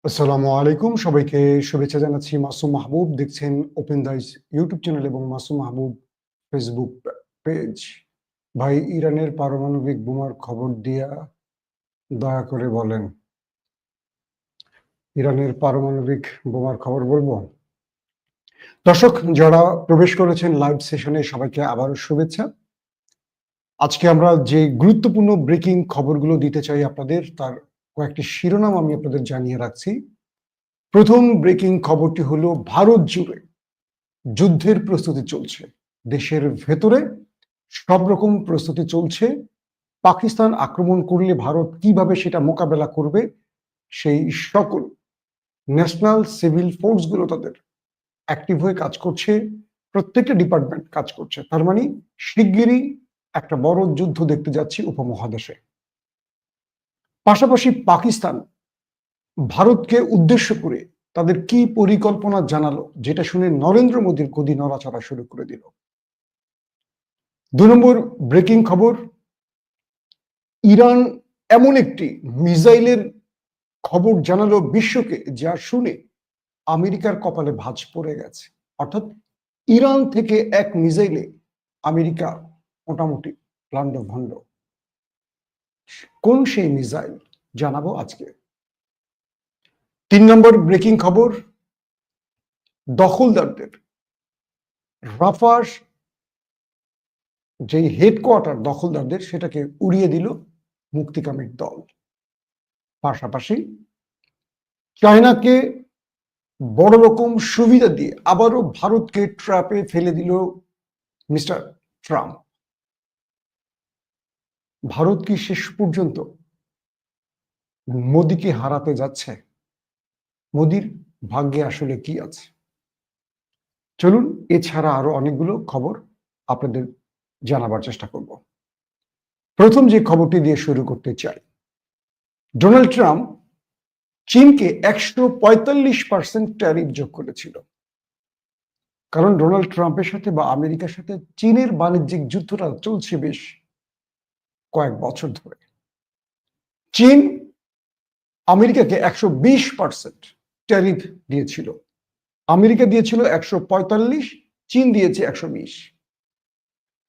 আসসালামু আলাইকুম, সবাইকে শুভেচ্ছা জানাচ্ছি। মাসুম মাহবুব দেখছেন ওপেন দাইস ইউটিউব চ্যানেল এবং মাসুম মাহবুব ফেসবুক পেজ। ভাই, ইরানের পারমাণবিক বোমার খবর দিয়া দয়া করে বলেন। ইরানের পারমাণবিক বোমার খবর বলবো। দর্শক যারা প্রবেশ করেছেন লাইভ সেশনে, সবাইকে আবারও শুভেচ্ছা। আজকে আমরা যে গুরুত্বপূর্ণ ব্রেকিং খবরগুলো দিতে চাই আপনাদের, তার কয়েকটি শিরোনাম আমি আপনাদের জানিয়ে রাখছি। প্রথম ব্রেকিং খবরটি হলো, ভারত জুড়ে যুদ্ধের প্রস্তুতি চলছে। দেশের ভেতরে সব রকম প্রস্তুতি চলছে। পাকিস্তান আক্রমণ করলে ভারত কিভাবে সেটা মোকাবেলা করবে, সেই সকল ন্যাশনাল সিভিল ফোর্সগুলো তাদের অ্যাক্টিভ হয়ে কাজ করছে। প্রত্যেকটা ডিপার্টমেন্ট কাজ করছে। তার মানে শিগগিরই একটা বড় যুদ্ধ দেখতে যাচ্ছি উপমহাদেশে। পাশাপাশি পাকিস্তান ভারতকে উদ্দেশ্য করে তাদের কি পরিকল্পনা জানালো, যেটা শুনে নরেন্দ্র মোদীর গদি নড়াচড়া শুরু করে দিল। ২ নম্বর ব্রেকিং খবর, ইরান এমন একটি মিসাইলের খবর জানালো বিশ্বকে, যা শুনে আমেরিকার কপালে ভাঁজ পড়ে গেছে। অর্থাৎ ইরান থেকে এক মিসাইলে আমেরিকা মোটামুটি লন্ডভন্ড। কোন সেই মিসাইল জানাবো আজকে। ৩ নম্বর ব্রেকিং খবর, দখলদারদের রাফার যে হেডকোয়ার্টার দখলদারদের, সেটাকে উড়িয়ে দিল মুক্তিকামীর দল। পাশাপাশি চায়নাকে বড় রকম সুবিধা দিয়ে আবারও ভারতকে ট্র্যাপে ফেলে দিল মিস্টার ট্রাম্প। ভারত কি শেষ পর্যন্ত মোদিকে হারাতে যাচ্ছে? মোদির ভাগ্যে আসলে কি আছে? চলুন, এছাড়া আরো অনেকগুলো খবর আপনাদের জানাবার চেষ্টা করব। প্রথম যে খবরটি দিয়ে শুরু করতে চাই, ডোনাল্ড ট্রাম্প চীনকে 145% ট্যারিফ যোগ করেছিল। কারণ ডোনাল্ড ট্রাম্পের সাথে বা আমেরিকার সাথে চীনের বাণিজ্যিক যুদ্ধটা চলছে বেশ কয়েক বছর ধরে। চীন আমেরিকাকে 120% ট্যারিফ দিয়েছিল। আমেরিকা দিয়েছিল 145, চীন দিয়েছে 120।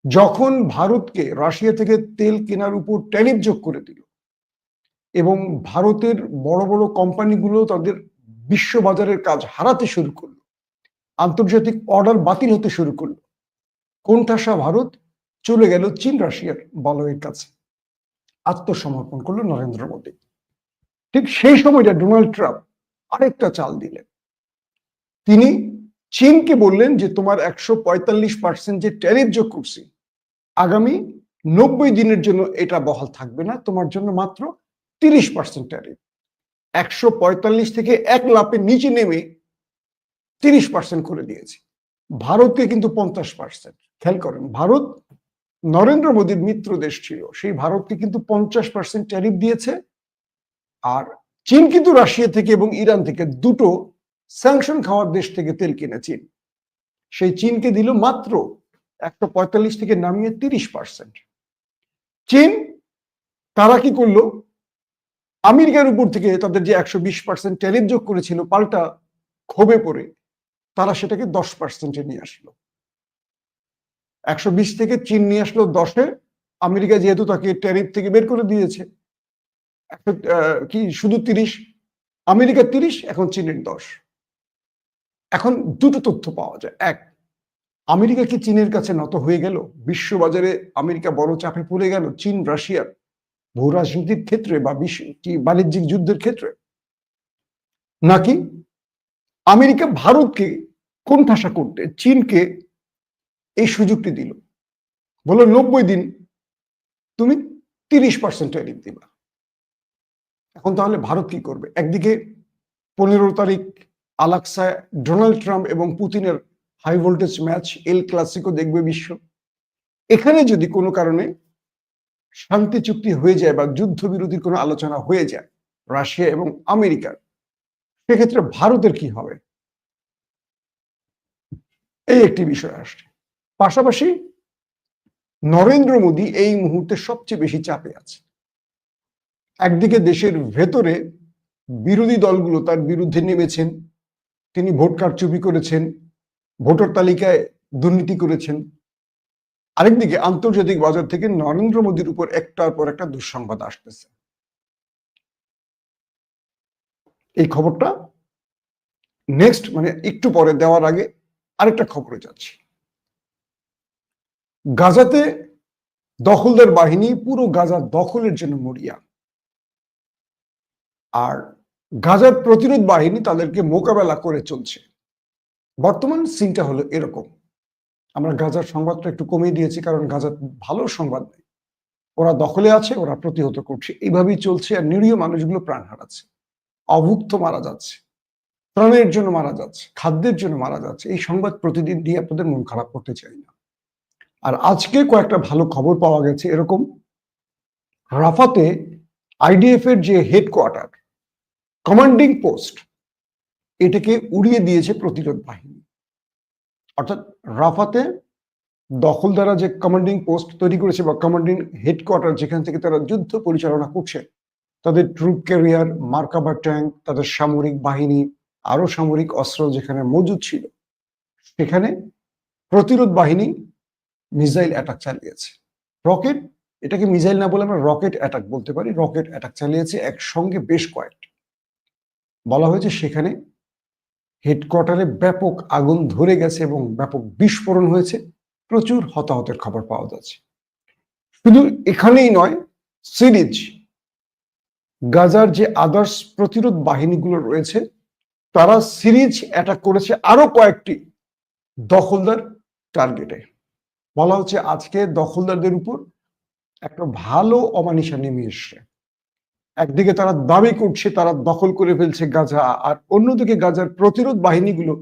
যখন ভারতকে রাশিয়া থেকে তেল কেনার উপর ট্যারিফ যোগ করে দিল এবং ভারতের বড় বড় কোম্পানিগুলো তাদের বিশ্ববাজারের কাজ হারাতে শুরু করলো, আন্তর্জাতিক অর্ডার বাতিল হতে শুরু করলো, কোণঠাসা ভারত চলে গেল চীন রাশিয়ার বলয়ের কাছে। আত্মসমর্পণ করলো নরেন্দ্র মোদী। ঠিক সেই সময়টা ডোনাল্ড ট্রাম্প আরেকটা চাল দিলেন। তিনি চীনকে বললেন যে তোমার 145% যে ট্যারিফ যোগ করছি, আগামী 90 দিনের জন্য এটা বহাল থাকবে না, তোমার জন্য মাত্র 30% ট্যারিফ। 145 থেকে এক লাফে নিচে নেমে 30% করে দিয়েছে। ভারতকে কিন্তু 50%। খেয়াল করেন, ভারত নরেন্দ্র মোদীর মিত্র দেশ ছিল, সেই ভারতকে কিন্তু 50% ট্যারিফ দিয়েছে। আর চীন কিন্তু রাশিয়া থেকে এবং ইরান থেকে, দুটো স্যাংশন খাওয়ার দেশ থেকে তেল কিনে চীন, সেই চীনকে দিল মাত্র 145 থেকে নামিয়ে 30%। চীন তারা কি করলো, আমেরিকার উপর থেকে তাদের যে 120% ট্যারিফ যোগ করেছিল, পাল্টা ক্ষোভে পড়ে তারা সেটাকে 10%-এ নিয়ে আসলো। 120 থেকে চীন নিয়ে আসলো 10-এ। আমেরিকা যেহেতু তাকে ট্যারিফ থেকে বের করে দিয়েছে, কি শুধু 30, আমেরিকা 30, এখন চীনের 10। এখন দুটো তথ্য পাওয়া যায়। এক, আমেরিকা কি চীনের কাছে নত হয়ে গেল? বিশ্ববাজারে আমেরিকা বড় চাপে পড়ে গেল চীন রাশিয়ার ভূ রাজনীতির ক্ষেত্রে বা বাণিজ্যিক যুদ্ধের ক্ষেত্রে? নাকি আমেরিকা ভারতকে কোণঠাসা করতে চীনকে এই সুযোগটি দিল, বলো 90 দিন তুমি 30% ট্যারিফ দিবা। এখন তাহলে ভারত কি করবে? একদিকে 15 তারিখ আলাক্সায় ডোনাল্ড ট্রাম্প এবং পুতিনের high voltage match El Clasico দেখবে বিশ্ব। এখানে যদি কোনো কারণে শান্তি চুক্তি হয়ে যায় বা যুদ্ধবিরতির কোনো আলোচনা হয়ে যায় রাশিয়া এবং আমেরিকার, সেক্ষেত্রে ভারতের কি হবে? এই একটি বিষয় আসছে। পাশাপাশি নরেন্দ্র মোদী এই মুহূর্তে সবচেয়ে বেশি চাপে আছে। একদিকে দেশের ভেতরে বিরোধী দলগুলো তার বিরুদ্ধে নেমেছেন, তিনি ভোট কারচুপি করেছেন, ভোটার তালিকায় দুর্নীতি করেছেন। আরেকদিকে আন্তর্জাতিক বাজার থেকে নরেন্দ্র মোদীর উপর একটার পর একটা দুঃসংবাদ আসতেছে। এই খবরটা নেক্সট মানে একটু পরে দেওয়ার আগে আরেকটা খবরে যাচ্ছি। গাজাতে দখলদার বাহিনী পুরো গাজা দখলের জন্য মরিয়া, আর গাজার প্রতিরোধ বাহিনী তাদেরকে মোকাবেলা করে চলছে। বর্তমান সিনটা হলো এরকম। আমরা গাজার সংবাদটা একটু কমিয়ে দিয়েছি, কারণ গাজার ভালো সংবাদ নেই। ওরা দখলে আছে, ওরা প্রতিহত করছে, এইভাবেই চলছে। আর নিরীহ মানুষগুলো প্রাণ হারাচ্ছে, অভুক্ত মারা যাচ্ছে, প্রাণের জন্য মারা যাচ্ছে, খাদ্যের জন্য মারা যাচ্ছে। এই সংবাদ প্রতিদিন দিয়ে আপনাদের মন খারাপ করতে চাই না। আর আজকে কয়েকটা ভালো খবর পাওয়া গেছে এরকম। রাফাতে আইডিএফ এর যে হেডকোয়ার্টার, কমান্ডিং পোস্ট, এটাকে উড়িয়ে দিয়েছে প্রতিরোধ বাহিনী। অর্থাৎ রাফাতে দখলদারা যে কমান্ডিং পোস্ট তৈরি করেছে বা কমান্ডিং হেডকোয়ার্টার, যেখান থেকে তারা যুদ্ধ পরিচালনা করছে, তাদের ট্রুপ ক্যারিয়ার, মার্কাভা ট্যাঙ্ক, তাদের সামরিক বাহিনী, আরো সামরিক অস্ত্র যেখানে মজুদ ছিল, সেখানে প্রতিরোধ বাহিনী মিসাইল অ্যাটাক চালিয়েছে। রকেট, এটাকে মিসাইল না বলে আমরা রকেট অ্যাটাক বলতে পারি, রকেট অ্যাটাক চালিয়েছে একসঙ্গে বেশ কয়েকটি। বলা হয়েছে সেখানে হেডকোয়ার্টারে ব্যাপক আগুন ধরে গেছে এবং ব্যাপক বিস্ফোরণ হয়েছে, প্রচুর হতাহতের খবর পাওয়া যাচ্ছে। শুধু এখানেই নয়, সিরিজ গাজার যে আদার্স প্রতিরোধ বাহিনীগুলো রয়েছে, তারা সিরিজ অ্যাটাক করেছে আরো কয়েকটি দখলদার টার্গেটে। বলা হচ্ছে আজকে দখলদারদের উপর একটা ভালো অমানিসা নেমে এসছে। একদিকে তারা দাবি করছে তারা দখল করে ফেলছে গাজা, আর অন্যদিকে গাজার প্রতিরোধ বাহিনীগুলো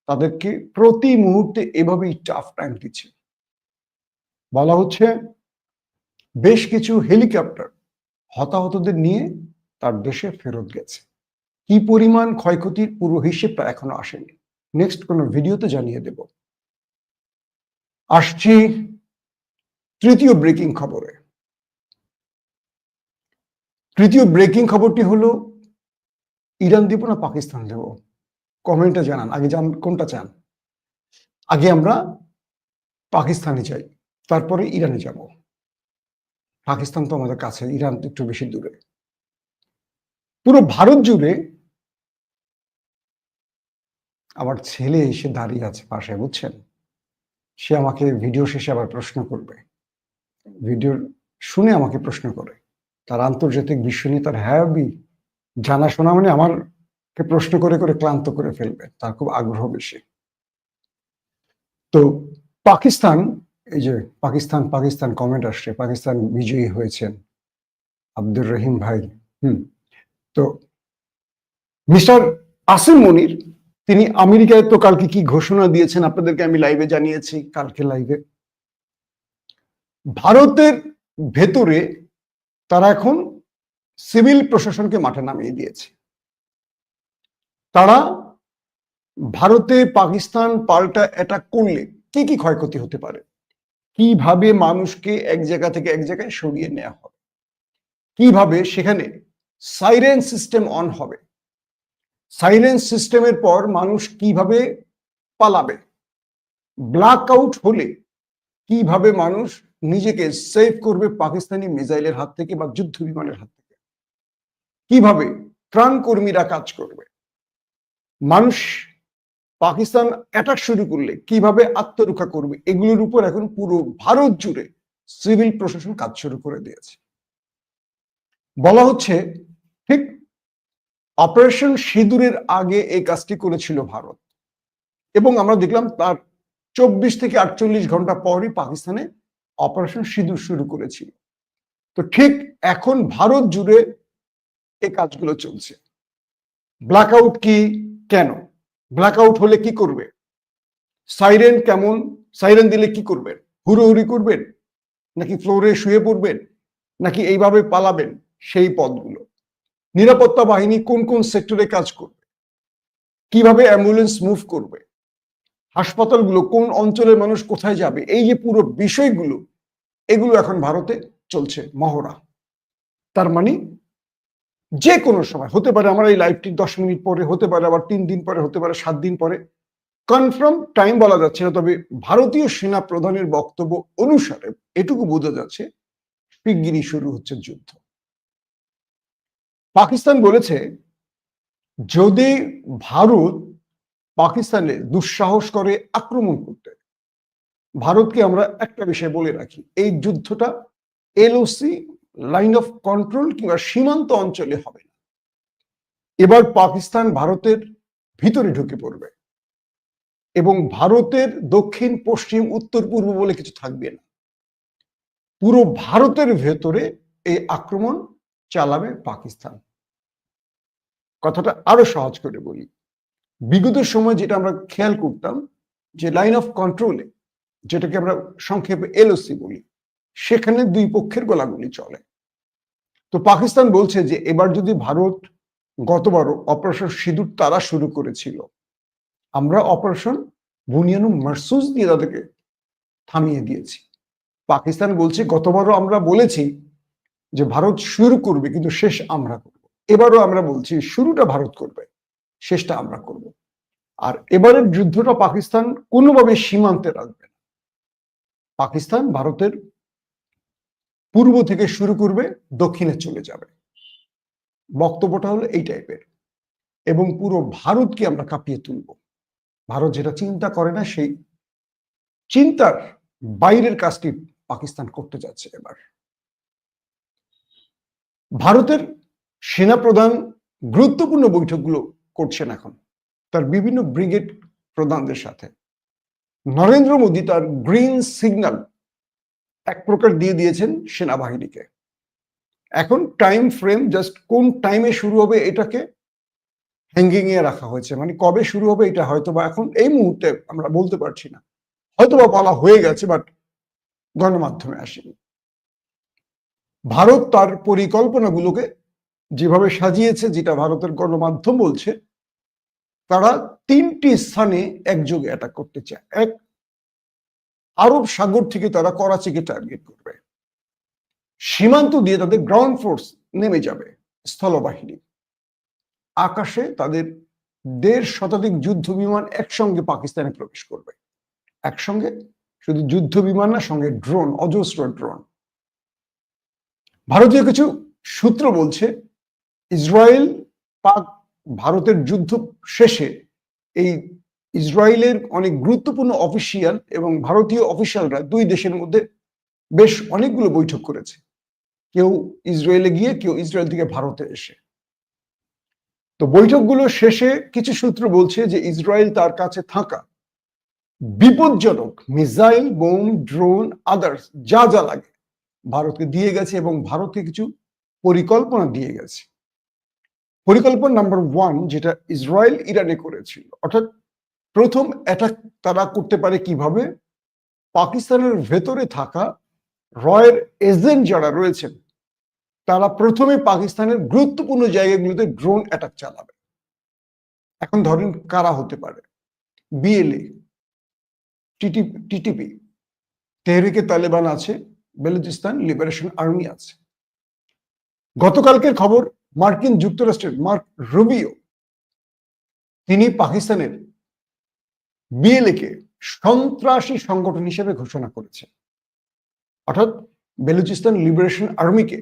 তাদেরকে প্রতি মুহূর্তে এভাবেই টাফ টাইম দিচ্ছে। বলা হচ্ছে বেশ কিছু হেলিকপ্টার হতাহতদের নিয়ে তার দেশে ফেরত গেছে। কি পরিমাণ ক্ষয়ক্ষতির পুরো হিসেবটা এখনো আসেনি, নেক্সট কোনো ভিডিওতে জানিয়ে দেব। আসছি তৃতীয় ব্রেকিং খবরে। তৃতীয় ব্রেকিং খবরটি হলো, ইরান দিব না পাকিস্তান দেব? কমেন্টে জানান, আগে কোনটা চান? আগে আমরা পাকিস্তানে যাই, তারপরে ইরানে যাব। পাকিস্তান তো আমাদের কাছে, ইরান তো একটু বেশি দূরে। পুরো ভারত জুড়ে আমার ছেলে এসে দাঁড়িয়ে আছে পাশে, বুঝছেন? সে আমাকে ভিডিও শেষে আবার প্রশ্ন করবে, ভিডিও শুনে আমাকে প্রশ্ন করে। তার আন্তর্জাতিক বিশ্ব নিয়ে তার হ্যাবি জানাশোনা, মানে আমারকে প্রশ্ন করে করে ক্লান্ত করে ফেলবে, তার খুব আগ্রহ বেশি। তো পাকিস্তান, এই যে পাকিস্তান পাকিস্তান কমেন্ট আসছে, পাকিস্তান বিজয়ী হয়েছেন আব্দুর রহিম ভাই। তো মিস্টার আসিম মনির, তিনি আমেরিকায় তো কালকে কি ঘোষণা দিয়েছেন আপনাদেরকে আমি লাইভে জানিয়েছি, কালকে লাইভে। ভারতের ভেতরে তারা এখন সিভিল প্রশাসনকে মাঠে নামিয়ে দিয়েছে। তারা ভারতে পাকিস্তান পাল্টা অ্যাটাক করলে কি কি ক্ষয়ক্ষতি হতে পারে, কিভাবে মানুষকে এক জায়গা থেকে এক জায়গায় সরিয়ে নেওয়া হবে, কিভাবে সেখানে সাইরেন সিস্টেম অন হবে, সাইরেন সিস্টেমের পর মানুষ কিভাবে পালাবে, ব্ল্যাক আউট হলে কিভাবে মানুষ নিজেকে সেভ করবে পাকিস্তানি মিসাইলের হাত থেকে বা যুদ্ধ বিমানের হাত থেকে, কিভাবে ত্রাণ কর্মীরা কাজ করবে, মানুষ পাকিস্তান অ্যাটাক শুরু করলে কিভাবে আত্মরক্ষা করবে, এগুলোর উপর এখন পুরো ভারত জুড়ে সিভিল প্রশাসন কাজ শুরু করে দিয়েছে। বলা হচ্ছে ঠিক অপারেশন সিঁদুরের আগে এই কাজটি করেছিল ভারত, এবং আমরা দেখলাম তার 24 থেকে 48 ঘন্টা পরই পাকিস্তানে অপারেশন সিঁদুর শুরু করেছিল। তো ঠিক এখন ভারত জুড়ে এই কাজগুলো চলছে। ব্ল্যাকআউট কি, কেন ব্ল্যাকআউট হলে কি করবে, সাইরেন কেমন, সাইরেন দিলে কি করবেন, হুড়োহুড়ি করবেন নাকি ফ্লোরে শুয়ে পড়বেন নাকি এইভাবে পালাবেন, সেই পথগুলো, নিরাপত্তা বাহিনী কোন কোন সেক্টরে কাজ করবে, কিভাবে অ্যাম্বুলেন্স মুভ করবে, হাসপাতালগুলো কোন অঞ্চলের মানুষ কোথায় যাবে, এই যে পুরো বিষয়গুলো, এগুলো এখন ভারতে চলছে মহড়া। তার মানে যে কোনো সময় হতে পারে, আমার এই লাইভটি 10 মিনিট পরে, হতে পারে আবার 3 দিন পরে, হতে পারে 7 দিন পরে, কনফার্ম টাইম বলা যাচ্ছে না। তবে ভারতীয় সেনা প্রধানের বক্তব্য অনুসারে এটুকু বোঝা যাচ্ছে শিগগিরই শুরু হচ্ছে যুদ্ধ। পাকিস্তান বলেছে যদি ভারত পাকিস্তানে দুঃসাহস করে আক্রমণ করতে, ভারতকে আমরা একটা বিষয় বলে রাখি, এই যুদ্ধটা এলওসি, লাইন অফ কন্ট্রোল কিংবা সীমান্ত অঞ্চলে হবে না। এবার পাকিস্তান ভারতের ভিতরে ঢুকে পড়বে এবং ভারতের দক্ষিণ, পশ্চিম, উত্তর, পূর্ব বলে কিছু থাকবে না। পুরো ভারতের ভেতরে এই আক্রমণ চালাবে পাকিস্তান। কথাটা আরো সহজ করে বলি, বিগত সময় যেটা আমরা খেয়াল করতাম যে লাইন অফ কন্ট্রোলে, যেটাকে আমরা সংক্ষেপে এলওসি বলি, সেখানে দুই পক্ষের গোলাগুলি চলে। তো পাকিস্তান বলছে যে এবার যদি ভারত, গতবারও অপারেশন সিঁদুর তারা শুরু করেছিল, আমরা অপারেশন বুনিয়ানু মারসুস দিয়ে তাদেরকে থামিয়ে দিয়েছি। পাকিস্তান বলছে গতবারও আমরা বলেছি যে ভারত শুরু করবে কিন্তু শেষ আমরা করব, এবারও আমরা বলছি শুরুটা ভারত করবে, শেষটা আমরা করব। আর এবারের যুদ্ধটা পাকিস্তান কোনোভাবে সীমান্তে রাখবে না। পাকিস্তান ভারতের পূর্ব থেকে শুরু করবে, দক্ষিণে চলে যাবে। বক্তব্যটা হলো এই টাইপের, এবং পুরো ভারতকে আমরা কাঁপিয়ে তুলব। ভারত যেটা চিন্তা করে না, সেই চিন্তার বাইরের কাজটি পাকিস্তান করতে যাচ্ছে এবার। ভারতের সেনাপ্রধান গুরুত্বপূর্ণ বৈঠকগুলো করছেন এখন তার বিভিন্ন ব্রিগেড প্রধানদের সাথে। নরেন্দ্র মোদী তার গ্রিন সিগন্যাল এক প্রকার দিয়ে দিয়েছেন সেনাবাহিনীকে। এখন টাইম ফ্রেম জাস্ট কোন টাইমে শুরু হবে এটাকে হ্যাঙ্গিং এ রাখা হয়েছে, মানে কবে শুরু হবে এটা হয়তো বা এখন এই মুহূর্তে আমরা বলতে পারছি না, হয়তো বা বলা হয়ে গেছে বাট গণমাধ্যমে আসেনি। ভারত তার পরিকল্পনাগুলোকে যেভাবে সাজিয়েছে, যেটা ভারতের গণমাধ্যম বলছে, তারা 3টি স্থানে একযোগে অ্যাটাক করতে চায়। এক, আরব সাগর থেকে তারা করাচিকে টার্গেট করবে, সীমান্ত দিয়ে তাদের গ্রাউন্ড ফোর্স নেমে যাবে, স্থলবাহিনী, আকাশে তাদের 1.5 শতাধিক যুদ্ধ বিমান একসঙ্গে পাকিস্তানে প্রবেশ করবে। একসঙ্গে শুধু যুদ্ধ বিমান না, সঙ্গে ড্রোন, অজস্র ড্রোন। ভারতীয় কিছু সূত্র বলছে ইসরায়েল পাক ভারতের যুদ্ধ শেষে এই ইসরায়েলের অনেক গুরুত্বপূর্ণ অফিসিয়াল এবং ভারতীয় অফিসিয়ালরা দুই দেশের মধ্যে বেশ অনেকগুলো বৈঠক করেছে, কেউ ইসরায়েলে গিয়ে, কেউ ইসরায়েল থেকে ভারতে এসে। তো বৈঠকগুলো শেষে কিছু সূত্র বলছে যে ইসরায়েল তার কাছে থাকা বিপজ্জনক মিসাইল, বোম, ড্রোন, আদার্স যা যা লাগে ভারতকে দিয়ে গেছে এবং ভারতকে কিছু পরিকল্পনা দিয়ে গেছে। পরিকল্পনা নাম্বার 1 যেটা ইসরায়েল ইরানে করেছিল, অর্থাৎ প্রথম অ্যাটাক তারা করতে পারে কিভাবে, পাকিস্তানের ভেতরে থাকা রয়ের এজেন্ট যারা রয়েছেন তারা প্রথমে পাকিস্তানের গুরুত্বপূর্ণ জায়গাগুলোতে ড্রোন অ্যাটাক চালাবে। এখন ধরেন কারা হতে পারে, বিএলএ, টিটিপি, তেহরিকে তালেবান আছে, বেলুচিস্তান লিবারেশন আর্মি আছে। গতকালকের খবর, মার্কিন যুক্তরাষ্ট্রের মার্ক রুবিও তিনি পাকিস্তানের বিএলএ কে সন্ত্রাসী সংগঠন হিসেবে ঘোষণা করেছে। অর্থাৎ বেলুচিস্তান লিবারেশন আর্মিকে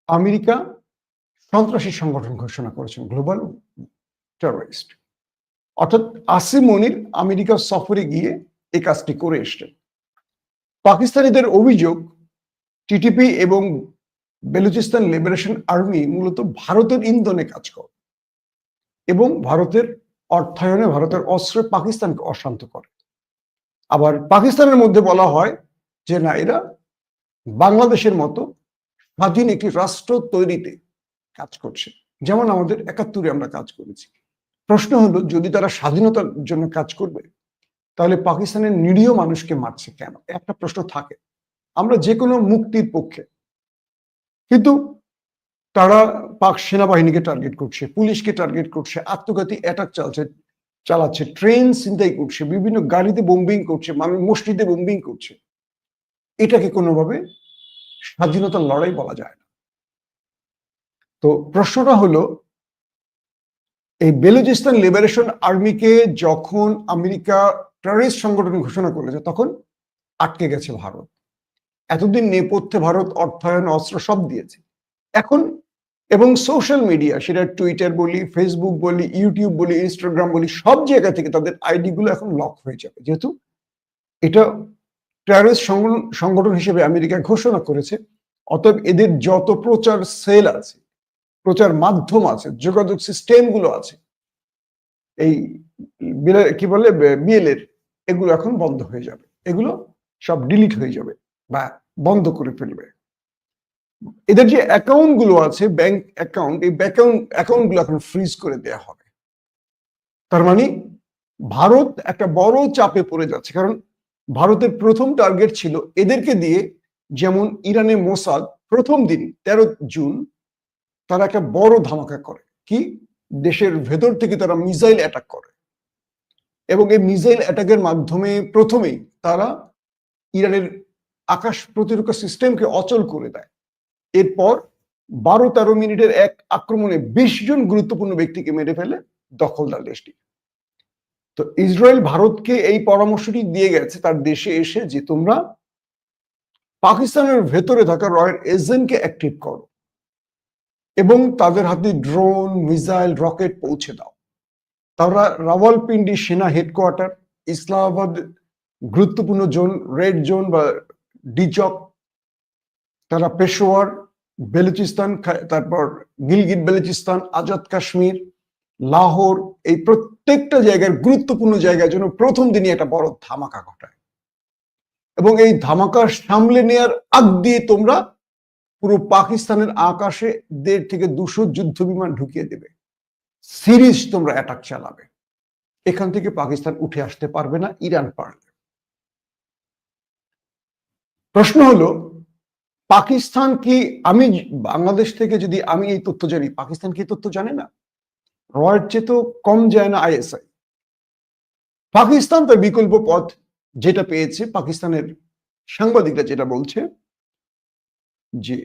আমেরিকা সন্ত্রাসী সংগঠন ঘোষণা করেছেন, গ্লোবাল টেররিস্ট। অর্থাৎ আসিম মনির আমেরিকা সফরে গিয়ে এই কাজটি করে এসছেন। পাকিস্তানিদের অভিযোগ টিটিপি এবং বেলুচিস্তান লিবারেশন আর্মি মূলত ভারতের ইন্ধনে কাজ করে এবং ভারতের অর্থায়নে, ভারতের অস্ত্রে পাকিস্তানকে অশান্ত করে। আবার পাকিস্তানের মধ্যে বলা হয় যে না, এরা বাংলাদেশের মতো স্বাধীন একটি রাষ্ট্র তৈরিতে কাজ করছে, যেমন আমাদের 71-এ আমরা কাজ করেছি। প্রশ্ন হলো, যদি তারা স্বাধীনতার জন্য কাজ করবে তাহলে পাকিস্তানের নিরীহ মানুষকে মারছে কেন? একটা প্রশ্ন থাকে। আমরা যে কোনো মুক্তির পক্ষে, কিন্তু তারা পাক সেনাবাহিনীকে টার্গেট করছে, পুলিশকে টার্গেট করছে, আত্মঘাতী অ্যাটাক চালাচ্ছে, ট্রেন ছিনতাই করছে, বিভিন্ন গাড়িতে বোম্বিং করছে, মসজিদে বোম্বিং করছে। এটাকে কোনোভাবে স্বাধীনতার লড়াই বলা যায় না। তো প্রশ্নটা হলো, এই বেলুচিস্তান লিবারেশন আর্মিকে যখন আমেরিকা টেররিস্ট সংগঠন ঘোষণা করেছে তখন আটকে গেছে ভারত। এতদিন নেপথ্যে ভারত অর্থায়ন, অস্ত্র সব দিয়েছে। এখন এবং সোশ্যাল মিডিয়া, সেটা টুইটার বলি, ফেসবুক বলি, ইউটিউব বলি, ইনস্টাগ্রাম বলি, সব জায়গা থেকে তাদের আইডি গুলো এখন লক হয়ে যাবে, যেহেতু এটা টেররিস্ট সংগঠন হিসেবে আমেরিকা ঘোষণা করেছে। অতএব এদের যত প্রচার সেল আছে, প্রচার মাধ্যম আছে, যোগাযোগ সিস্টেম গুলো আছে, এই কি বলে বিএলএর, এগুলো এখন বন্ধ হয়ে যাবে, এগুলো সব ডিলিট হয়ে যাবে বা বন্ধ করে ফেলবে। এদের যে অ্যাকাউন্ট গুলো আছে, ব্যাংক অ্যাকাউন্ট, এই অ্যাকাউন্ট গুলো এখন ফ্রিজ করে দেওয়া হবে। তার মানে ভারত একটা বড় চাপে পড়ে যাচ্ছে, কারণ ভারতের প্রথম টার্গেট ছিল এদেরকে দিয়ে, যেমন ইরানে মোসাদ প্রথম দিন 13 জুন তারা একটা বড় ধামাকা করে, কি দেশের ভেতর থেকে তারা মিসাইল অ্যাটাক করে, এবং এই মিসাইল অ্যাটাকের মাধ্যমে প্রথমেই তারা ইরানের আকাশ প্রতিরক্ষা সিস্টেমকে অচল করে দেয়। এরপর 12-13 মিনিটের এক আক্রমণে 20 জন গুরুত্বপূর্ণ ব্যক্তিকে মেরে ফেলে দখলদার দেশটি। তো ইসরায়েল ভারতকে এই পরামর্শটি দিয়ে গেছে তার দেশে এসে, যে তোমরা পাকিস্তানের ভেতরে থাকা রয়ের এজেন্টকে অ্যাক্টিভ করো এবং তাদের হাতে ড্রোন, মিসাইল, রকেট পৌঁছে দাও। তারা রাওয়ালপিন্ডি সেনা হেডকোয়ার্টার, ইসলামাবাদ গুরুত্বপূর্ণ জোন, রেড জোন বা ডিচক, তারা পেশোয়ার, বেলুচিস্তান, তারপর গিলগিট বেলুচিস্তান, আজাদ কাশ্মীর, লাহোর, এই প্রত্যেকটা জায়গার গুরুত্বপূর্ণ জায়গার জন্য প্রথম দিনই একটা বড় ধামাকা ঘটায়, এবং এই ধামাকা সামলে নেওয়ার আগ দিয়ে তোমরা পুরো পাকিস্তানের আকাশে 1.5 থেকে 200 যুদ্ধ বিমান ঢুকিয়ে দেবে, সিরিজ তোমরা অ্যাটাক চালাবে। এখান থেকে পাকিস্তান উঠে আসতে পারবে না, ইরান পারবে। প্রশ্ন হলো, পাকিস্তান কি, আমি বাংলাদেশ থেকে যদি আমি এই তথ্য জানি, পাকিস্তান কি তথ্য জানে না? রয়ের চেয়ে তো কম যায় না আইএসআই। পাকিস্তান তার বিকল্প পথ যেটা পেয়েছে, পাকিস্তানের সাংবাদিকরা যেটা বলছে, যে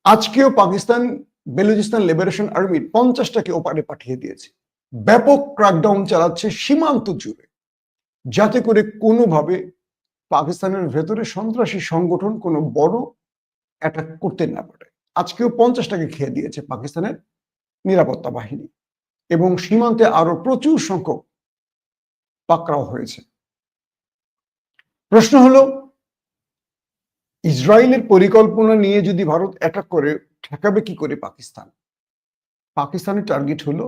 আজকেও পাকিস্তান বেলুচিস্তান লিবারেশন আর্মির 50টাকে ওপারে পাঠিয়ে দিয়েছে, ব্যাপক ক্র্যাকডাউন চালাচ্ছে সীমান্ত জুড়ে, যাতে করে কোনোভাবে পাকিস্তানের ভেতরে সন্ত্রাসী সংগঠন কোনো বড় অ্যাটাক করতে না পারে। আজকেও 50টাকে খেয়ে দিয়েছে পাকিস্তানের নিরাপত্তা বাহিনী, এবং সীমান্তে আরো প্রচুর সংখ্যক পাকড়াও হয়েছে। প্রশ্ন হলো, ইসরায়েলের পরিকল্পনা নিয়ে যদি ভারত অ্যাটাক করে, ঠেকাবে কি করে পাকিস্তান? পাকিস্তানের টার্গেট হলো,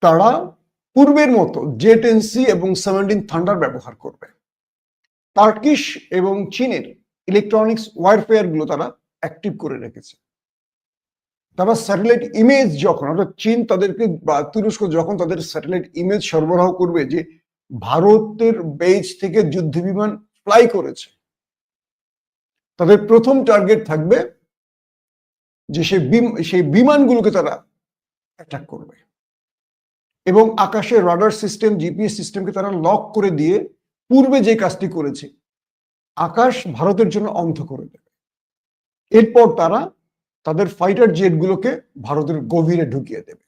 তারা পূর্বের মতো J-10C এবং 17 থান্ডার ব্যবহার করবে। টার্কিশ এবং চীনের ইলেকট্রনিক্স ওয়ারফেয়ার গুলো তারা অ্যাক্টিভ করে রেখেছে। তারা স্যাটেলাইট ইমেজ যখন, অর্থাৎ চীন তাদেরকে বা তুরস্ক যখন তাদের স্যাটেলাইট ইমেজ সরবরাহ করবে যে ভারতের বেজ থেকে যুদ্ধ বিমান ফ্লাই করেছে, তাদের প্রথম টার্গেট থাকবে যে সেই বিমানগুলোকে তারা অ্যাটাক করবে, এবং আকাশের রাডার সিস্টেম, জিপিএস সিস্টেমকে তারা লক করে দিয়ে পূর্বে যে কাজটি করেছে, আকাশ ভারতের জন্য অন্ধ করে দেবে। এরপর তারা তাদের ফাইটার জেটগুলোকে ভারতের গভীরে ঢুকিয়ে দেবে।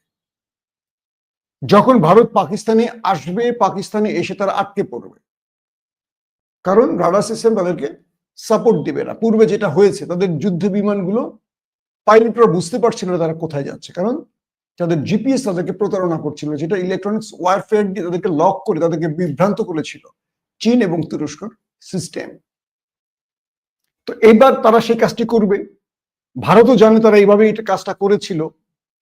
যখন ভারত পাকিস্তানে আসবে, পাকিস্তানে এসে তারা আটকে পড়বে, কারণ রাডার সিস্টেম তাদেরকে সাপোর্ট দিবে না। পূর্বে যেটা হয়েছে, তাদের যুদ্ধ বিমানগুলো পাইলটরা বুঝতে পারছিল না তারা কোথায় যাচ্ছে, কারণ তাদের জিপিএস তাদেরকে প্রতারণা করছিল, যেটা ইলেকট্রনিক্স ওয়ারফেয়ার দিয়ে তাদেরকে লক করে তাদেরকে বিভ্রান্ত করেছিল চীন এবং তুরস্কর সিস্টেম। তো এবার তারা সেই কাজটি করবে। ভারতও জানে তারা এইভাবে এটা কাজটা করেছিল।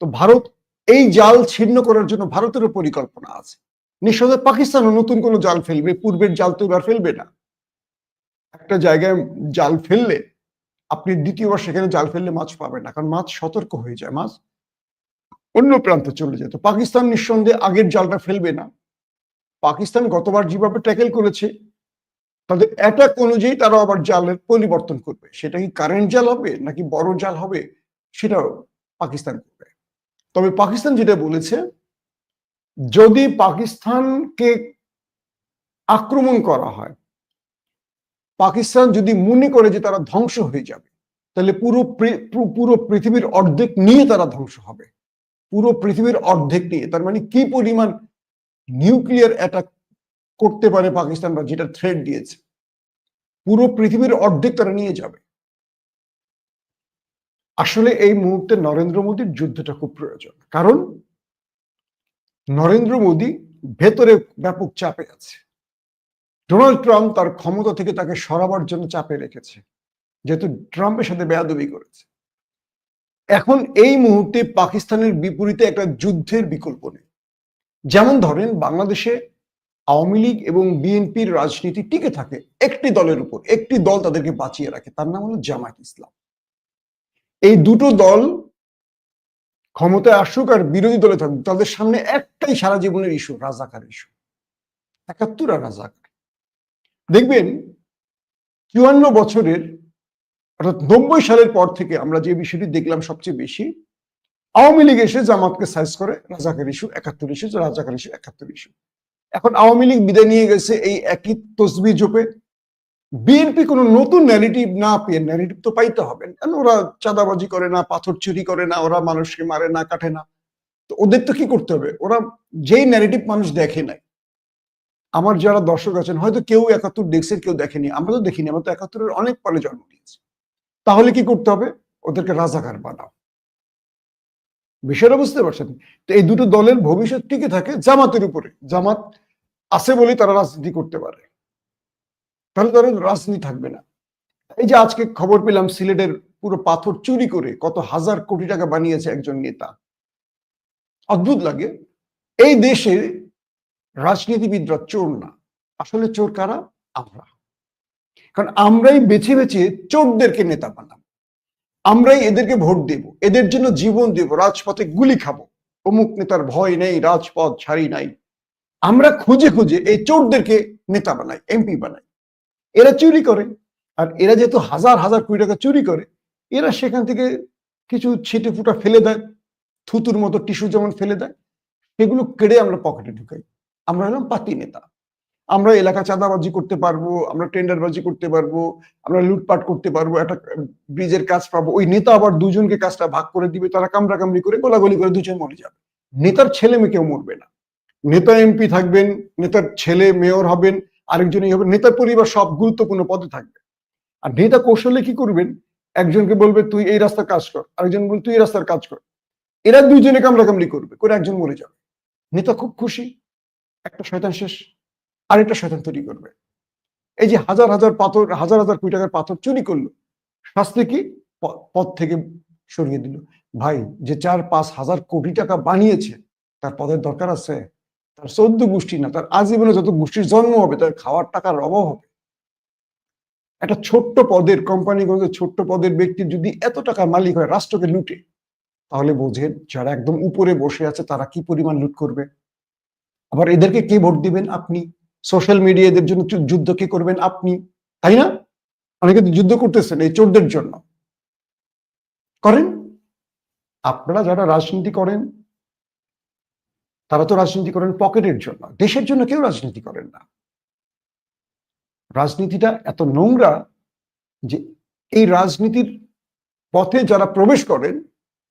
তো ভারত এই জাল ছিন্ন করার জন্য ভারতেরও পরিকল্পনা আছে। নিঃসন্দেহে পাকিস্তানও নতুন কোনো জাল ফেলবে, পূর্বের জাল তো এবার ফেলবে না। একটা জায়গায় জাল ফেললে আপনি দ্বিতীয়বার সেখানে জাল ফেললে মাছ পাবেন না, কারণ মাছ সতর্ক হয়ে যায়, মাছ অন্য প্রান্তে চলে যায়। তো পাকিস্তান নিঃসন্দেহে আগের জালটা ফেলবে না। পাকিস্তান গতবার যেভাবে ট্যাকেল করেছে, তাদের অ্যাটাক অনুযায়ী তারা আবার জালের পরিবর্তন করবে। সেটা কি কারেন্ট জাল হবে নাকি বড় জাল হবে, সেটাও পাকিস্তান করবে। তবে পাকিস্তান যেটা বলেছে, যদি পাকিস্তানকে আক্রমণ করা হয়, পাকিস্তান যদি মনে করে যে তারা ধ্বংস হয়ে যাবে, তাহলে পুরো পৃথিবীর অর্ধেক নিয়ে তারা ধ্বংস হবে, পুরো পৃথিবীর অর্ধেক নিয়ে। তার মানে কি পরিমাণ নিউক্লিয়ার অ্যাটাক করতে পারে পাকিস্তান, বা যেটা থ্রেট দিয়েছে, পুরো পৃথিবীর অর্ধেক তারা নিয়ে যাবে। আসলে এই মুহূর্তে নরেন্দ্র মোদীর যুদ্ধটা খুব প্রয়োজন, কারণ নরেন্দ্র মোদী ভেতরে ব্যাপক চাপে আছে। ডোনাল্ড ট্রাম্প তার ক্ষমতা থেকে তাকে সরাবার জন্য চাপে রেখেছে, যেহেতু ট্রাম্পের সাথে বেয়াদবি করেছে। এখন এই মুহূর্তে পাকিস্তানের বিপরীতে একটা যুদ্ধের বিকল্প নেই। যেমন ধরেন বাংলাদেশে আওয়ামী লীগ এবং বিএনপির রাজনীতি টিকে থাকে একটি দলের উপর, একটি দল তাদেরকে বাঁচিয়ে রাখে, তার নাম হলো জামায়াত ইসলাম। এই দুটো দল ক্ষমতায় আসুক আর বিরোধী দলে থাকুক, তাদের সামনে একটাই সারা জীবনের ইস্যু, রাজাকার ইস্যু, ৭১ আর রাজাকার। দেখবেন ৫৪ বছরের অর্থাৎ ৯০ সালের পর থেকে আমরা যে বিষয়টি দেখলাম সবচেয়ে বেশি, আওয়ামী লীগ এসে জামাতকে সাইজ করে রাজাকার ইস্যু, ৭১ ইস্যু, রাজাকার ইস্যু, ৭১ ইস্যু। এখন আওয়ামী লীগ বিদায় নিয়ে গেছে এই একই তসবিহ জোপে। বিএনপি কোনো নতুন ন্যারেটিভ না পেয়ে, ন্যারেটিভ তো পাইতে হবে, কারণ ওরা চাঁদাবাজি করে না, পাথর চুরি করে না, ওরা মানুষকে মারে না, কাটে না, তো ওদের তো কি করতে হবে? ওরা যেই ন্যারেটিভ মানুষ দেখে নাই, আমার যারা দর্শক আছেন হয়তো কেউ ৭১ দেখছেন, কেউ দেখেনি, আমরা তো দেখিনি, আমরা তো ৭১-এর অনেক পরে জন্ম নিয়েছি। তাহলে কি করতে হবে? ওদেরকে রাজাকার বানাও। বিষয়টা বুঝতে পারছেন? তো এই দুটো দলের ভবিষ্যৎ টিকে থাকে জামাতের উপরে। জামাত আছে বলেই তারা রাজনীতি করতে পারে, তাহলে তাদের রাজনীতি থাকবে না। এই যে আজকে খবর পেলাম সিলেটের পুরো পাথর চুরি করে কত হাজার কোটি টাকা বানিয়েছে একজন নেতা, অদ্ভুত লাগে। এই দেশে রাজনীতিবিদরা চোর না, আসলে চোর কারা? আমরা। কারণ আমরাই বেছে বেছে চোরদেরকে নেতা বানাবো, আমরাই এদেরকে ভোট দেব, এদের জন্য জীবন দেব, রাজপথে গুলি খাবো, অমুক নেতার ভয় নেই, রাজপথ ছাড়ি নাই। আমরা খুঁজে খুঁজে এই চোরদেরকে নেতা বানাই, এমপি বানাই। এরা চুরি করে, আর এরা যেহেতু হাজার হাজার কোটি টাকা চুরি করে, এরা সেখান থেকে কিছু ছিটে ফুটা ফেলে দেয়, থুতুর মতো টিস্যু যেমন ফেলে দেয়, সেগুলো কেড়ে আমরা পকেটে ঢুকাই। আমরা হলাম পাতি নেতা। আমরা এলাকা চাঁদাবাজি করতে পারবো, আমরা টেন্ডারবাজি করতে পারবো, আমরা লুটপাট করতে পারবো, একটা ব্রিজের কাজ পাবো, ওই নেতা আবার দুজনকে কাজটা ভাগ করে দিবে, তারা কামড়াকামড়ি করে গোলাগুলি করে দুজন মরে যাবে। নেতার ছেলে মেয়ে কেউ মরবে না। নেতা এমপি থাকবেন, নেতার ছেলে মেয়র হবেন, আরেকজনই হবে, নেতার পরিবার সব গুরুত্বপূর্ণ পদে থাকবে। আর নেতা কৌশলে কি করবেন? একজনকে বলবে তুই এই রাস্তার কাজ কর, আরেকজন বলবে তুই এই রাস্তার কাজ কর, এরা দুইজনে কামড়াকামড়ি করবে, করে একজন মরে যাবে। নেতা খুব খুশি, একটা শয়তান শেষ, আরেকটা শয়তান তৈরি করবে। এই যে হাজার হাজার পাথর, হাজার হাজার কোটি টাকার পাথর চুরি করলো, শাস্তি কি? পদ থেকে সরিয়ে দিল। ভাই, যে ৪-৫ হাজার কোটি টাকা বানিয়েছে, তার পদের দরকার আছে? তার ১৪ গোষ্ঠী না, তার আজীবনে যত গোষ্ঠীর জন্ম হবে, তার খাওয়ার টাকার অভাব হবে। একটা ছোট্ট পদের, কোম্পানিগঞ্জের ছোট্ট পদের ব্যক্তি যদি এত টাকার মালিক হয়, রাষ্ট্রকে লুটে, তাহলে বোঝেন যারা একদম উপরে বসে আছে তারা কি পরিমাণ লুট করবে। আবার এদেরকে কে ভোট দিবেন? আপনি। সোশ্যাল মিডিয়া এদের জন্য যুদ্ধ কে করবেন? আপনি, তাই না? অনেকে তো যুদ্ধ করতেছেন এই চোরদের জন্য। করেন। আপনারা যারা রাজনীতি করেন, তারা তো রাজনীতি করেন পকেটের জন্য, দেশের জন্য কেউ রাজনীতি করেন না। রাজনীতিটা এত নোংরা যে এই রাজনীতির পথে যারা প্রবেশ করেন,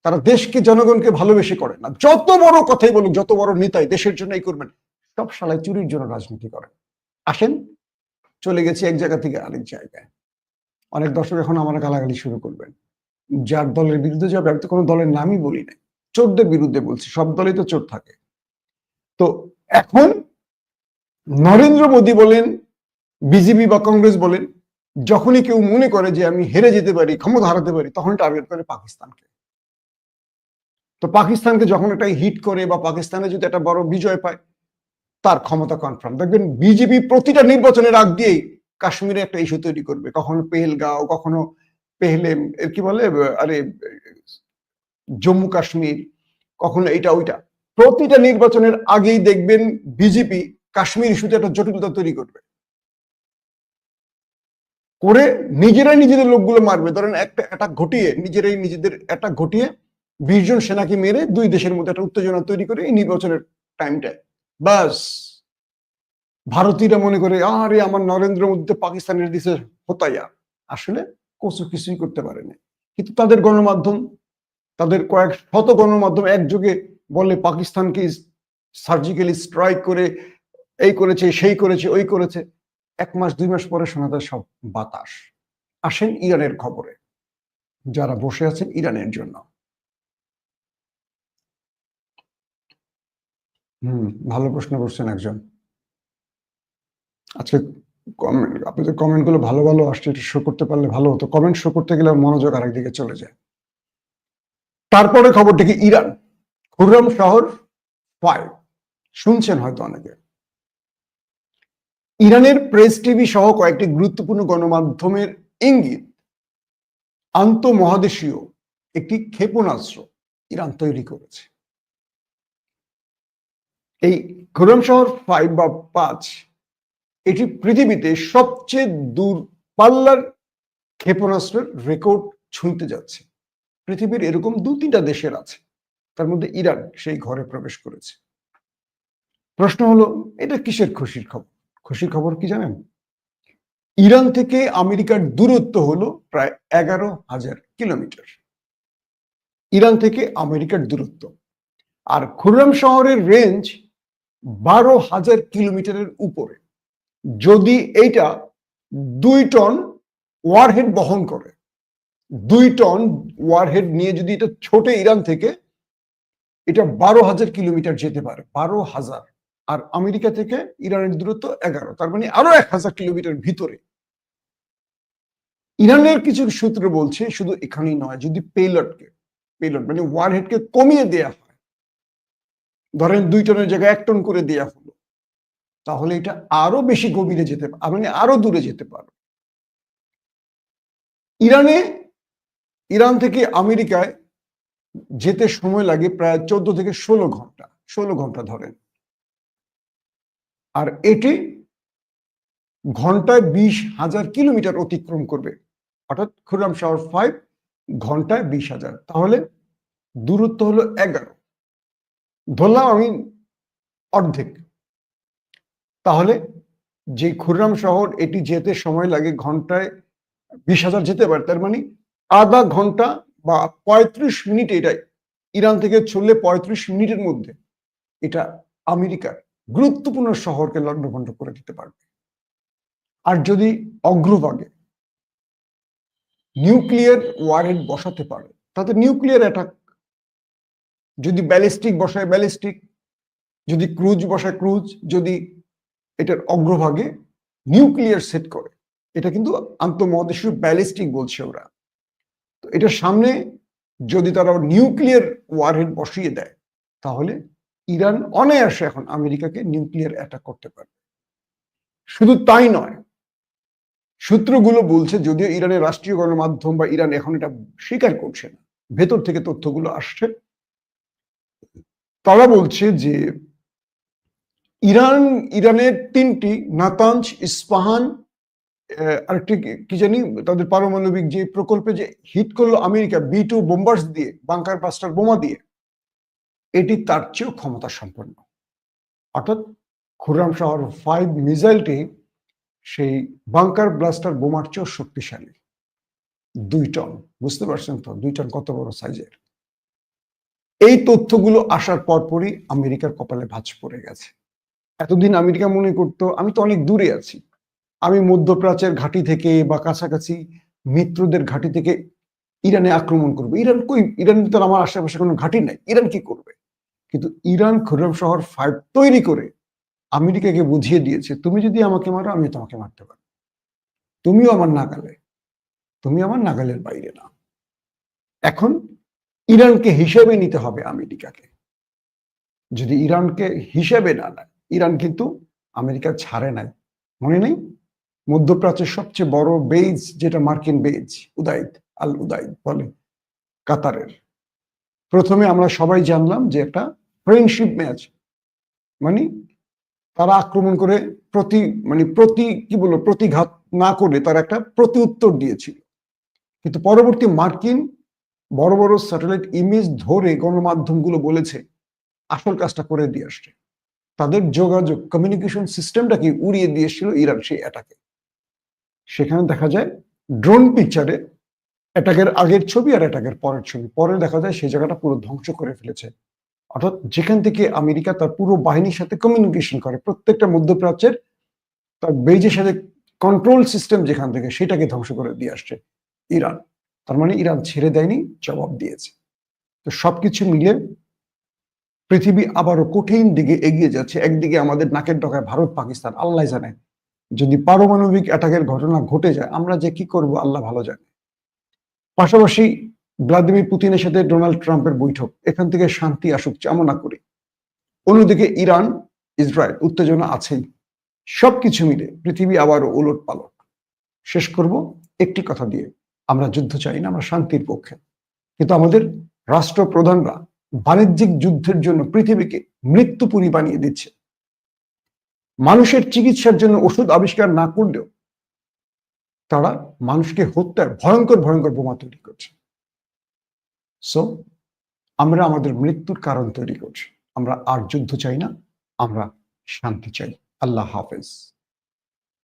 তারা দেশকে, জনগণকে ভালোবেসে করেন না। যত বড় কথাই বলুক, যত বড় নেতাই দেশের জন্য এই করবেন, সব শালাই চুরির জন্য রাজনীতি করেন। আসেন, চলে গেছি এক জায়গা থেকে আরেক জায়গায়। অনেক দর্শক এখন আমার গালাগালি শুরু করবেন, যার দলের বিরুদ্ধে যাবে, আমি তো কোনো দলের নামই বলি নাই, চোরদের বিরুদ্ধে বলছি, সব দলেই তো চোর থাকে। তো এখন নরেন্দ্র মোদী বলেন, বিজেপি বা কংগ্রেস বলেন, যখনই কেউ মনে করে যে আমি হেরে যেতে পারি, ক্ষমতা হারাতে পারি, তখন টার্গেট করে পাকিস্তানকে। তো পাকিস্তানকে যখন একটা হিট করে বা পাকিস্তানে যদি একটা বড় বিজয় পায়, তার ক্ষমতা কনফার্ম। দেখবেন বিজেপি প্রতিটা নির্বাচনের আগ দিয়েই কাশ্মীরে একটা ইস্যু তৈরি করবে, কখনো পেহেলগাঁও, কখনো পেহলেম, এর কি বলে, আরে জম্মু কাশ্মীর, কখনো এটা ওইটা। প্রতিটা নির্বাচনের আগেই দেখবেন বিজেপি কাশ্মীর ইস্যুতে একটা জটিলতা তৈরি করবে, করে নিজেরাই নিজেদের লোকগুলো মারবে। ধরেন একটা অ্যাটাক ঘটিয়ে, নিজেরাই নিজেদের অ্যাটাক ঘটিয়ে ২০ জন সেনাকে মেরে দুই দেশের মধ্যে একটা উত্তেজনা তৈরি করে এই নির্বাচনের টাইমটায়, বাস ভারতীয়রা মনে করে আরে আমার নরেন্দ্র মোদী পাকিস্তানের দিছে হতাইয়া। আসলে কচু কিছুই করতে পারেনি। কিন্তু তাদের গণমাধ্যম, তাদের কয়েক শত গণমাধ্যম একযোগে বলে পাকিস্তানকে সার্জিক্যালি স্ট্রাইক করে এই করেছে, সেই করেছে, ওই করেছে। 1 মাস 2 মাস পরে শোনা যায় সব বাতাস। আসেন ইরানের খবরে, যারা বসে আছেন ইরানের জন্য। ভালো প্রশ্ন করছেন একজন। আজকে আপনাদের কমেন্ট গুলো ভালো ভালো আসছে, একটু শো করতে পারলে ভালো হতো। কমেন্ট শো করতে গেলে মনোযোগ আরেকদিকে চলে যায়। তারপরে খবরটা কি, ইরান খুররাম শহর 5 শুনছেন হয়তো অনেকে। ইরানের প্রেস টিভি সহ কয়েকটি গুরুত্বপূর্ণ গণমাধ্যমের ইঙ্গিত, আন্তঃমহাদেশীয় একটি ক্ষেপণাস্ত্র ইরান তৈরি করেছে। এই খুররাম শহর 5 বা 5 এটি পৃথিবীতে সবচেয়ে দূরপাল্লার ক্ষেপণাস্ত্রের রেকর্ড ছুঁতে যাচ্ছে। পৃথিবীর এরকম 2-3টা দেশের আছে, তার মধ্যে ইরান সেই ঘরে প্রবেশ করেছে। প্রশ্ন হলো, এটা কিসের খুশির খবর? খুশির খবর কি জানেন? ইরান থেকে আমেরিকার দূরত্ব হলো প্রায় 11,000 কিলোমিটার। ইরান থেকে আমেরিকার দূরত্ব। আর খুররাম শহরের রেঞ্জ 12,000 কিলোমিটারের উপরে। যদি এইটা 2 টন ওয়ারহেড বহন করে, 2 টন ওয়ারহেড নিয়ে যদি এটা ছোটে ইরান থেকে, এটা 12,000 কিলোমিটার যেতে পারে। 12,000। আর আমেরিকা থেকে ইরানের দূরত্ব 11, তার মানে আরো 1,000 কিলোমিটার ভিতরে। ইরানের কিছু সূত্র বলছে শুধু এখানেই নয়, যদি পেলট মানে ওয়ারহেডকে কমিয়ে দেয়া হয়, ধরেন 2 টনের জায়গায় 1 টন করে দেয়া হলো, তাহলে এটা আরো বেশি গভীরে যেতে পারে, মানে আরো দূরে যেতে পারে। ইরান থেকে আমেরিকায় যেতে সময় লাগে প্রায় 14 থেকে 16 ঘন্টা। 16 ঘন্টা ধরেন। আর এটি ঘন্টায় 20,000 কিলোমিটার অতিক্রম করবে। অর্থাৎ খুররাম শহর 5 ঘন্টায় 20,000, তাহলে দূরত্ব হলো 11। ধরলাম আমি অর্ধেক। তাহলে যে খুররাম শহর এটি যেতে সময় লাগে ঘন্টায় 20,000 যেতে পারে, তার মানে আধা ঘন্টা বা 35 মিনিট, এটা ইরান থেকে চললে 35 মিনিটের মধ্যে এটা আমেরিকার গুরুত্বপূর্ণ শহরকে লণ্ডভণ্ড করে দিতে পারবে। আর যদি অগ্রভাগে নিউক্লিয়ার ওয়ারহেড বসাতে পারে, তাতে নিউক্লিয়ার অ্যাটাক, যদি ব্যালিস্টিক বসায় ব্যালিস্টিক, যদি ক্রুজ বসায় ক্রুজ, যদি এটার অগ্রভাগে নিউক্লিয়ার সেট করে, এটা কিন্তু আন্তঃমহাদেশীয় ব্যালিস্টিক বলছে ওরা, তো এটার সামনে যদি তারা নিউক্লিয়ার ওয়ারহেড বসিয়ে দেয়, তাহলে ইরান অনায়াসে এখন আমেরিকাকে নিউক্লিয়ার অ্যাটাক করতে পারে। শুধু তাই নয়, সূত্রগুলো বলছে, যদিও ইরানের রাষ্ট্রীয় গণমাধ্যম বা ইরান এখন এটা স্বীকার করছে না, ভেতর থেকে তথ্যগুলো আসছে, তারা বলছে যে ইরানের 3টি নাতাঞ্জ, ইস্পাহান, আরেকটি কি জানি, তাদের পারমাণবিক যে প্রকল্পে যে হিট করলো আমেরিকা B2 বোম্বার্স দিয়ে, বাংকার ব্লাস্টার বোমা দিয়ে, এটি তার চেয়েও ক্ষমতা সম্পন্ন। অর্থাৎ খুররাম শহর 5 মিসাইলটি সেই বাংকার ব্লাস্টার বোমার চেয়েও শক্তিশালী। 2 টন, বুঝতে পারছেন তো 2 টন কত বড় সাইজের। এই তথ্যগুলো আসার পরপরই আমেরিকার কপালে ভাঁজ পড়ে গেছে। এতদিন আমেরিকা মনে করতো আমি তো অনেক দূরে আছি, আমি মধ্যপ্রাচ্যের ঘাঁটি থেকে বা কাছাকাছি মিত্রদের ঘাঁটি থেকে ইরানে আক্রমণ করবো। ইরান কই? ইরান তো আমার আশেপাশে কোনো ঘাঁটি নাই, ইরান কি করবে? কিন্তু ইরান খুররাম শহর 5 তৈরি করে আমেরিকাকে বুঝিয়ে দিয়েছে, তুমি যদি আমাকে মারো আমি তোমাকে মারতে পারি, তুমিও আমার নাগালে, তুমি আমার নাগালের বাইরে না। এখন ইরানকে হিসেবে নিতে হবে আমেরিকাকে। যদি ইরানকে হিসেবে না নেয়, ইরান কিন্তু আমেরিকা ছাড়ে নাই, মনে নেই? মধ্যপ্রাচ্যের সবচেয়ে বড় বেজ, যেটা মার্কিন বেজ, উদাইদ, আল উদাইদ বলে, কাতারের। প্রথমে আমরা সবাই জানলাম যে একটা ফ্রেন্ডশিপ ম্যাচ, মানে তারা আক্রমণ করে প্রতিঘাত না করে তারা একটা প্রতি উত্তর দিয়েছিল। কিন্তু পরবর্তী মার্কিন বড় বড় স্যাটেলাইট ইমেজ ধরে গণমাধ্যমগুলো বলেছে আসল কাজটা করে দিয়ে আসছে, তাদের যোগাযোগ কমিউনিকেশন সিস্টেমটাকে উড়িয়ে দিয়েছিল ইরান সেই অ্যাটাকে। সেখানে দেখা যায় ড্রোন পিকচারে অ্যাটাকের আগের ছবি আর অ্যাটাকের পরের ছবি। পরে দেখা যায় সেই জায়গাটা পুরো ধ্বংস করে ফেলেছে। অর্থাৎ যেখান থেকে আমেরিকা তার পুরো বাহিনীর সাথে কমিউনিকেশন করে, প্রত্যেকটা মধ্যপ্রাচ্যের তার বেইজের সাথে কন্ট্রোল সিস্টেম যেখান থেকে, সেটাকে ধ্বংস করে দিয়ে আসছে ইরান। তার মানে ইরান ছেড়ে দেয়নি, জবাব দিয়েছে। তো সবকিছু মিলে পৃথিবী আবারও কঠিন দিকে এগিয়ে যাচ্ছে। একদিকে আমাদের নাকের ডগায় ভারত, পাকিস্তান, আল্লাহ জানে। যদি পারমাণবিক অ্যাটাকের ঘটনা ঘটে যায়, আমরা যে কি করব আল্লাহ ভালো জানে। পাশাপাশি ভ্লাদিমির পুতিনের সাথে ডোনাল্ড ট্রাম্পের বৈঠক, এখান থেকে শান্তি আসুক কামনা করি। অন্যদিকে ইরান, ইসরায়েল, উত্তেজনা আছেই। সবকিছু মিলে পৃথিবী আবারও ওলটপালট। শেষ করব একটি কথা দিয়ে, আমরা যুদ্ধ চাই না, আমরা শান্তির পক্ষে। কিন্তু আমাদের রাষ্ট্রপ্রধানরা বাণিজ্যিক যুদ্ধের জন্য পৃথিবীকে মৃত্যুপুরী বানিয়ে দিচ্ছে। মানুষের চিকিৎসার জন্য ওষুধ আবিষ্কার না করলেও তারা মানুষকে হত্যার ভয়ঙ্কর ভয়ঙ্কর বোমা তৈরি করছে। সো আমরা আমাদের মৃত্যুর কারণ তৈরি করছি। আমরা আর যুদ্ধ চাই না, আমরা শান্তি চাই। আল্লাহ হাফেজ।